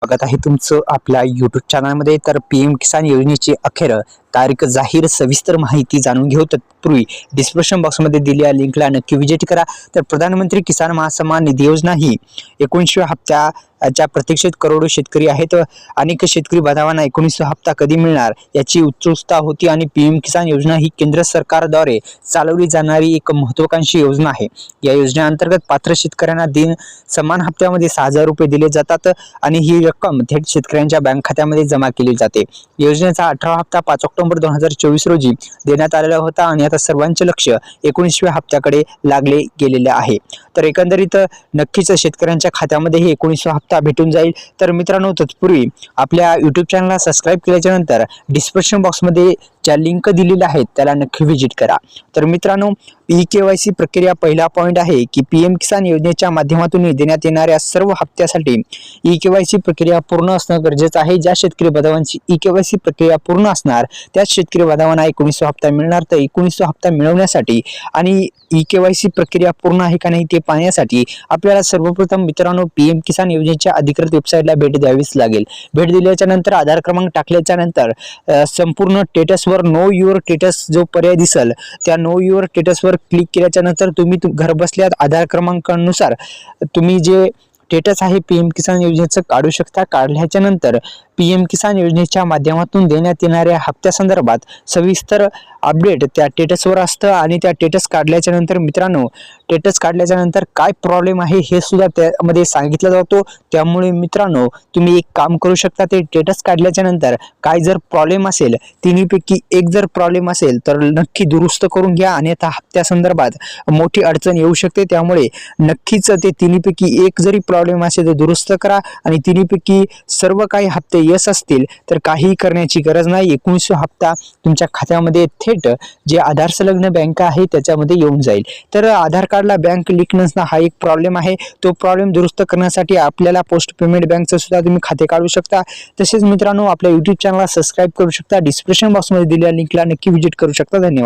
स्वागत आहे तुमचं आपल्या YouTube चॅनलमध्ये। तर PM किसान योजनेची अखेर तारीख जाहीर, सविस्तर माहिती जाणून घेऊ। तत्पूर्वी डिस्क्रिप्शन बॉक्समध्ये दिलेल्या लिंकला नक्की विजिट करा। तर प्रधानमंत्री किसान महासन्मान निधी योजना ही 19व्या हप्त्याच्या प्रतीक्षेत करोडो शेतकरी आहेत। अनेक शेतकरी बांधवांना 19वा हप्ता कधी मिळणार याची उत्सुकता होती आणि PM किसान योजना ही केंद्र सरकारद्वारे चालवली जाणारी एक महत्त्वाकांक्षी योजना आहे। या योजनेअंतर्गत पात्र शेतकऱ्यांना दिन समान हप्त्यामध्ये 6,000 रुपये दिले जातात आणि ही रक्कम थेट शेतकऱ्यांच्या बँक खात्यामध्ये जमा केली जाते। योजनेचा 18वा हप्ता 5 ऑक्टोबर 2024 रोजी देण्यात आलेला होता आणि आता सर्वांचे लक्ष 19व्या हप्त्याकडे लागले गेलेले आहे। तर एकंदरीत नक्कीच शेतकऱ्यांच्या खात्यामध्ये हे 19वा हप्ता भेटून जाईल। तर मित्रांनो, तत्पूर्वी आपल्या YouTube चॅनलला सबस्क्राइब केल्याच्या नंतर डिस्क्रिप्शन बॉक्समध्ये ज्या लिंक दिलेल्या आहेत त्याला नक्की विजिट करा। तर मित्रांनो, ई-KYC प्रक्रिया पहिला पॉइंट आहे की PM किसान योजनेच्या माध्यमातून देण्यात येणाऱ्या सर्व हप्त्यासाठी ई-KYC प्रक्रिया पूर्ण असणं गरजेचं आहे। ज्या शेतकरी बांधवांची ई-KYC प्रक्रिया पूर्ण असणार त्याच शेतकरी बांधवांना 19वा हप्ता मिळणार। तर 19वा हप्ता मिळवण्यासाठी आणि ई-KYC प्रक्रिया पूर्ण आहे का नाही ते पाहण्यासाठी आपल्याला सर्वप्रथम मित्रांनो PM किसान योजनेच्या अधिकृत वेबसाईटला भेट द्यावीच लागेल। भेट दिल्याच्या नंतर आधार क्रमांक टाकल्याच्या नंतर संपूर्ण स्टेटसवर नो युअर स्टेटस जो पर्याय दिसेल त्या नो युअर स्टेटसवर क्लिक केल्याच्या नंतर तुम्ही घर बसल्या आधार क्रमांकानुसार तुम्ही जे स्टेटस आहे PM किसान योजनेचं काढू शकता। काढल्याच्या नंतर PM किसान योजनेच्या माध्यमातून देण्यात येणाऱ्या हप्त्यासंदर्भात सविस्तर अपडेट त्या स्टेटसवर असतं आणि त्या स्टेटस काढल्याच्या नंतर मित्रांनो स्टेटस काढल्याच्या नंतर काय प्रॉब्लेम आहे हे सुद्धा त्यामध्ये सांगितलं जातो। त्यामुळे मित्रांनो तुम्ही एक काम करू शकता, ते स्टेटस काढल्याच्या नंतर काय जर प्रॉब्लेम असेल, तिन्हीपैकी एक जर प्रॉब्लेम असेल तर नक्की दुरुस्त करून घ्या, अन्यथा हप्त्यासंदर्भात मोठी अडचण येऊ शकते। त्यामुळे नक्कीच ते तिन्हीपैकी एक जरी प्रॉब्लेम असेल तर दुरुस्त करा आणि तिन्हीपैकी सर्व काही हप्ते यस असतील तर काही करण्याची गरज नाही। 19वा हप्ता तुमच्या खात्यामध्ये थेट जे आधार संलग्न बँक आहे त्याच्यामध्ये येऊन जाईल। तर आधार कार्डला बँक लिंक नसणं हा एक प्रॉब्लेम आहे। तो प्रॉब्लेम दुरुस्त करण्यासाठी आपल्याला पोस्ट पेमेंट बँकचं सुद्धा तुम्ही खाते काढू शकता। तसेच मित्रांनो आपल्या YouTube चॅनलला सबस्क्राइब करू शकता। डिस्क्रिप्शन बॉक्समध्ये दिलेल्या लिंकला नक्की विजिट करू शकता। धन्यवाद।